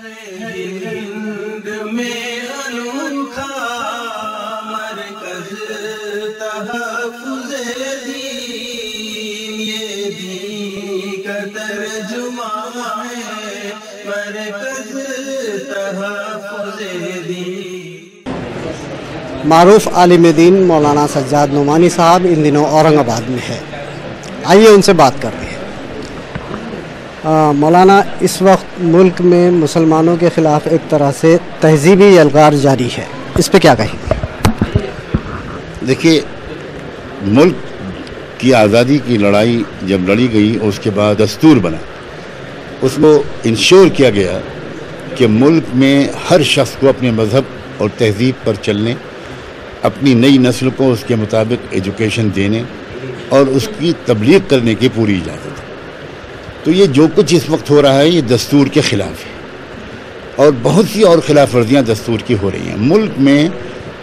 ہند میں انوکھا مرکز تحفظ دین، یہ دین کا ترجمہ ہے مرکز تحفظ دین۔ معروف عالم دین مولانا سجاد نعمانی صاحب ان دنوں اورنگ آباد میں ہے، آئیے ان سے بات کرتے ہیں۔ مولانا، اس وقت ملک میں مسلمانوں کے خلاف ایک طرح سے تہذیبی یلغار جاری ہے، اس پہ کیا کہیں گے؟ دیکھیے، ملک کی آزادی کی لڑائی جب لڑی گئی اور اس کے بعد دستور بنا، اس کو انشور کیا گیا کہ ملک میں ہر شخص کو اپنے مذہب اور تہذیب پر چلنے، اپنی نئی نسل کو اس کے مطابق ایجوکیشن دینے اور اس کی تبلیغ کرنے کی پوری اجازت ہے۔ تو یہ جو کچھ اس وقت ہو رہا ہے یہ دستور کے خلاف ہے، اور بہت سی اور خلاف ورزیاں دستور کی ہو رہی ہیں۔ ملک میں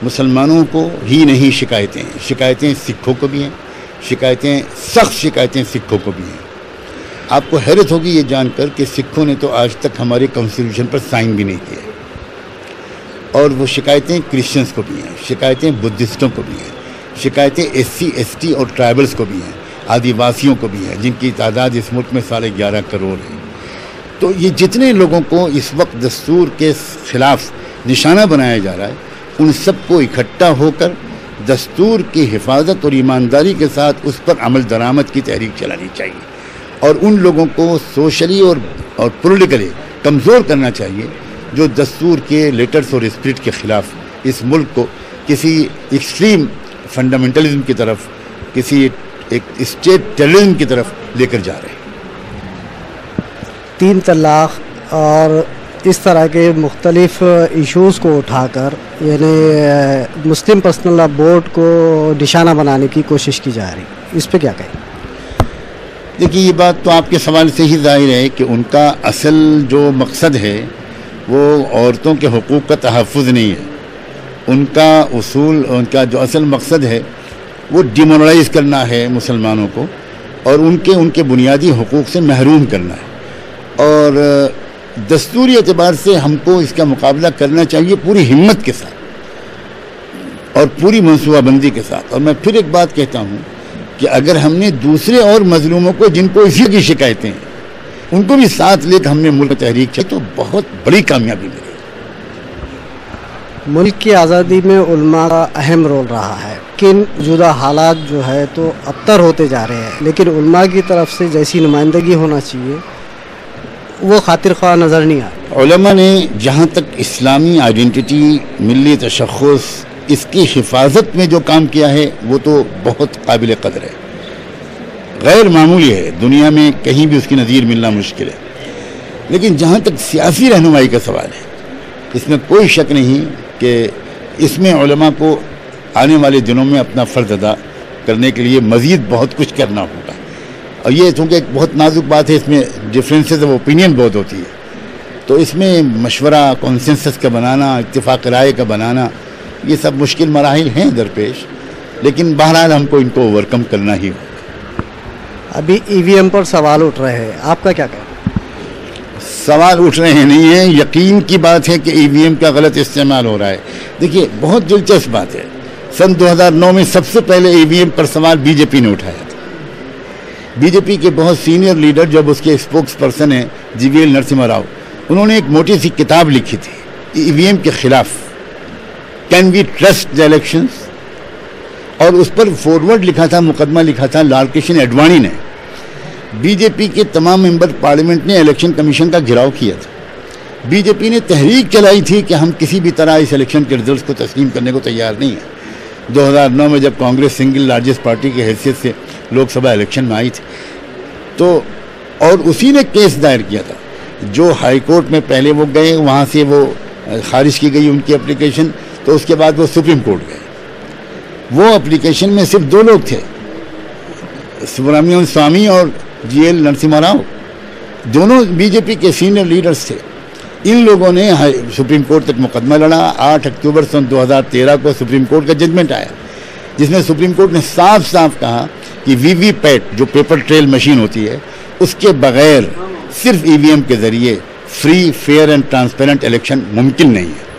مسلمانوں کو ہی نہیں شکایتیں سکھوں کو بھی ہیں، سخت شکایتیں سکھوں کو بھی ہیں۔ آپ کو حیرت ہوگی یہ جان کر کہ سکھوں نے تو آج تک ہمارے کانسٹیٹیوشن پر سائن بھی نہیں کیا، اور وہ شکایتیں کرسچنس کو بھی ہیں، شکایتیں بدھسٹوں کو بھی ہیں، شکایتیں SC ST اور ٹرائبلز کو بھی ہیں، آدیواسیوں کو بھی ہیں، جن کی تعداد اس ملک میں 11.5 کروڑ ہے۔ تو یہ جتنے لوگوں کو اس وقت دستور کے خلاف نشانہ بنایا جا رہا ہے، ان سب کو اکٹھا ہو کر دستور کی حفاظت اور ایمانداری کے ساتھ اس پر عمل درآمد کی تحریک چلانی چاہیے، اور ان لوگوں کو سوشلی اور پولیٹیکلی کمزور کرنا چاہیے جو دستور کے لیٹرز اور اسپرٹ کے خلاف اس ملک کو کسی ایکسٹریم فنڈامنٹلزم کی طرف، کسی ایک اسٹیٹ ٹیررزم کی طرف لے کر جا رہے ہیں۔ 3 طلاق اور اس طرح کے مختلف ایشوز کو اٹھا کر یعنی مسلم پرسنل لاء بورڈ کو نشانہ بنانے کی کوشش کی جا رہی، اس پہ کیا کہیں؟ دیکھیے، یہ بات تو آپ کے سوال سے ہی ظاہر ہے کہ ان کا اصل جو مقصد ہے وہ عورتوں کے حقوق کا تحفظ نہیں ہے۔ ان کا اصول، ان کا جو اصل مقصد ہے وہ ڈیمورلائز کرنا ہے مسلمانوں کو، اور ان کے بنیادی حقوق سے محروم کرنا ہے۔ اور دستوری اعتبار سے ہم کو اس کا مقابلہ کرنا چاہیے پوری ہمت کے ساتھ اور پوری منصوبہ بندی کے ساتھ۔ اور میں پھر ایک بات کہتا ہوں کہ اگر ہم نے دوسرے اور مظلوموں کو جن کو اسی کی شکایتیں ہیں ان کو بھی ساتھ لے کر ہم نے ملک تحریک چلی تو بہت بڑی کامیابی ملے۔ ملک کی آزادی میں علماء کا اہم رول رہا ہے، لیکن موجودہ حالات جو ہے تو ابتر ہوتے جا رہے ہیں، لیکن علماء کی طرف سے جیسی نمائندگی ہونا چاہیے وہ خاطر خواہ نظر نہیں آتی۔ علماء نے جہاں تک اسلامی آئیڈینٹی، ملی تشخص، اس کی حفاظت میں جو کام کیا ہے وہ تو بہت قابل قدر ہے، غیر معمولی ہے، دنیا میں کہیں بھی اس کی نظیر ملنا مشکل ہے۔ لیکن جہاں تک سیاسی رہنمائی کا سوال ہے، اس میں کوئی شک نہیں کہ اس میں علماء کو آنے والے دنوں میں اپنا فرض ادا کرنے کے لیے مزید بہت کچھ کرنا ہوگا۔ اور یہ چونکہ ایک بہت نازک بات ہے، اس میں ڈفرینسز آف اوپینین بہت ہوتی ہے، تو اس میں مشورہ، کنسنسس کا بنانا، اتفاق رائے کا بنانا، یہ سب مشکل مراحل ہیں درپیش، لیکن بہرحال ہم کو ان کو اوورکم کرنا ہی ہوگا۔ ابھی EVM پر سوال اٹھ رہے ہیں، آپ کا کیا کہنا؟ سوال اٹھ رہے ہیں نہیں ہیں، یقین کی بات ہے کہ EVM کا غلط استعمال ہو رہا ہے۔ دیکھیے، بہت دلچسپ بات ہے، سن 2009 میں سب سے پہلے EVM پر سوال BJP نے اٹھایا تھا۔ BJP کے بہت سینئر لیڈر، جب اس کے اسپوکس پرسن ہیں GVL نرسمہا راؤ، انہوں نے ایک موٹی سی کتاب لکھی تھی EVM کے خلاف، can we trust the elections, اور اس پر فارورڈ لکھا تھا، مقدمہ لکھا تھا لال کرشن اڈوانی نے۔ BJP کے تمام ممبر پارلیمنٹ نے الیکشن کمیشن کا گھراؤ کیا تھا۔ BJP نے تحریک چلائی تھی کہ ہم کسی بھی طرح اس الیکشن کے رزلٹس کو تسلیم کرنے کو تیار نہیں ہیں۔ 2009 میں جب کانگریس سنگل لارجسٹ پارٹی کی حیثیت سے لوک سبھا الیکشن میں آئی تھی، تو اور اسی نے کیس دائر کیا تھا، جو ہائی کورٹ میں پہلے وہ گئے، وہاں سے وہ خارج کی گئی ان کی اپلیکیشن، تو اس کے بعد وہ سپریم کورٹ گئے۔ وہ اپلیکیشن میں صرف 2 لوگ تھے، سبرامنیم سوامی اور GL نرسمہا راؤ، دونوں BJP کے سینئر لیڈرز تھے۔ ان لوگوں نے سپریم کورٹ تک مقدمہ لڑا۔ 8 اکتوبر سن 2013 کو سپریم کورٹ کا ججمنٹ آیا، جس میں سپریم کورٹ نے صاف صاف کہا کہ VVPAT جو پیپر ٹریل مشین ہوتی ہے، اس کے بغیر صرف EVM کے ذریعے free fair and transparent election ممکن نہیں ہے.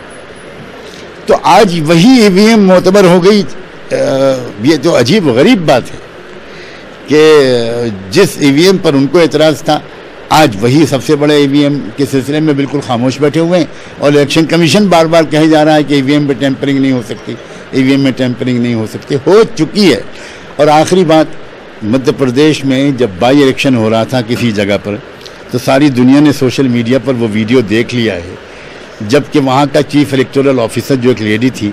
تو آج وہی ای وی ایم معتبر ہو گئی. یہ تو عجیب و غریب بات ہے کہ جس ای وی ایم پر ان کو اعتراض تھا آج وہی سب سے بڑے ای وی ایم کے سلسلے میں بالکل خاموش بیٹھے ہوئے ہیں. اور الیکشن کمیشن بار بار کہے جا رہا ہے کہ ای وی ایم میں ٹیمپرنگ نہیں ہو سکتی, ای وی ایم میں ٹیمپرنگ نہیں ہو سکتی. ہو چکی ہے. اور آخری بات, مدھیہ پردیش میں جب بائی الیکشن ہو رہا تھا کسی جگہ پر تو ساری دنیا نے سوشل میڈیا پر وہ ویڈیو دیکھ لیا ہے, جبکہ وہاں کا چیف الیکٹورل آفیسر جو ایک لیڈی تھی,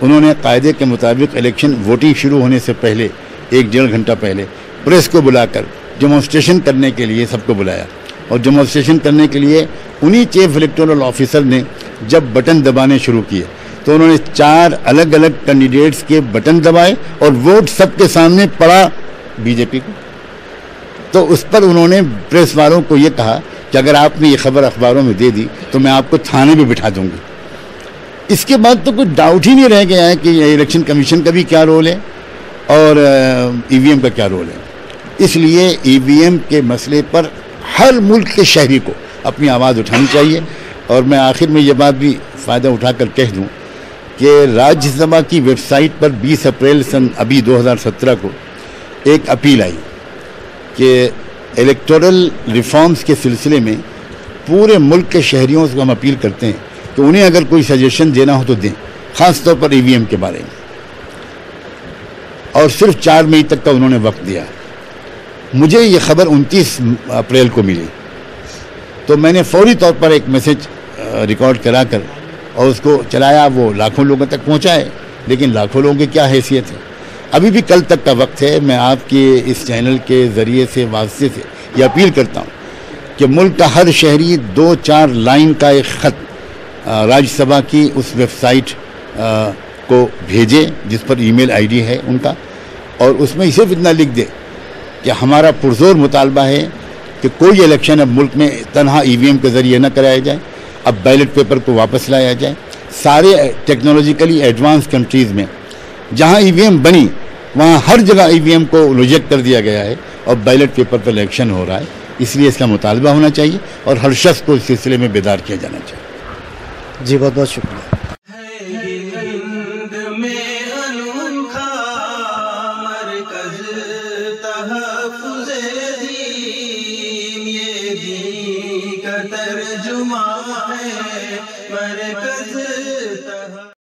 انہوں نے قاعدے کے مطابق الیکشن ووٹنگ شروع ہونے سے پہلے 1-1.5 گھنٹہ پہلے پریس کو بلا کر ڈیمونسٹریشن کرنے کے لیے سب کو بلایا. اور ڈیمونسٹریشن کرنے کے لیے انہی چیف الیکٹورل آفیسر نے جب بٹن دبانے شروع کیے تو انہوں نے 4 الگ الگ کینڈیڈیٹس کے بٹن دبائے اور ووٹ سب کے سامنے پڑا بی جے پی کو. تو اس پر انہوں نے پریس والوں کو یہ کہا کہ اگر آپ نے یہ خبر اخباروں میں دے دی تو میں آپ کو تھانے میں بٹھا دوں گی. اس کے بعد تو کوئی ڈاؤٹ ہی نہیں رہ گیا ہے کہ الیکشن کمیشن کا بھی کیا رول ہے اور ای وی ایم کا کیا رول ہے. اس لیے ای وی ایم کے مسئلے پر ہر ملک کے شہری کو اپنی آواز اٹھانی چاہیے. اور میں آخر میں یہ بات بھی فائدہ اٹھا کر کہہ دوں کہ راجیہ سبھا کی ویب سائٹ پر 20 اپریل سن 2017 کو ایک اپیل آئی کہ الیکٹورل ریفارمز کے سلسلے میں پورے ملک کے شہریوں سے ہم اپیل کرتے ہیں کہ انہیں اگر کوئی سجیشن دینا ہو تو دیں, خاص طور پر ای وی ایم کے بارے میں. اور صرف 4 مئی تک کا انہوں نے وقت دیا. مجھے یہ خبر 29 اپریل کو ملی تو میں نے فوری طور پر ایک میسج ریکارڈ کرا کر اور اس کو چلایا. وہ لاکھوں لوگوں تک پہنچا ہے, لیکن لاکھوں لوگوں کی کیا حیثیت ہے. ابھی بھی کل تک کا وقت ہے. میں آپ کے اس چینل کے ذریعے سے واسطے سے یہ اپیل کرتا ہوں کہ ملک کا ہر شہری 2-4 لائن کا ایک خط راجیہ سبھا کی اس ویب سائٹ کو بھیجے جس پر ای میل آئی ڈی ہے ان کا, اور اس میں صرف اتنا لکھ دے کہ ہمارا پرزور مطالبہ ہے کہ کوئی الیکشن اب ملک میں تنہا ای وی ایم کے ذریعے نہ کرایا جائے, اب بیلٹ پیپر کو واپس لایا جائے. سارے ٹیکنالوجیکلی ایڈوانس کنٹریز میں جہاں ای وی ایم بنی وہاں ہر جگہ ای وی ایم کو ریجیکٹ کر دیا گیا ہے اور بیلٹ پیپر پر الیکشن ہو رہا ہے. اس لیے اس کا مطالبہ ہونا چاہیے اور ہر شخص کو اس سلسلے میں بیدار کیا جانا چاہیے. جی بہت بہت شکریہ.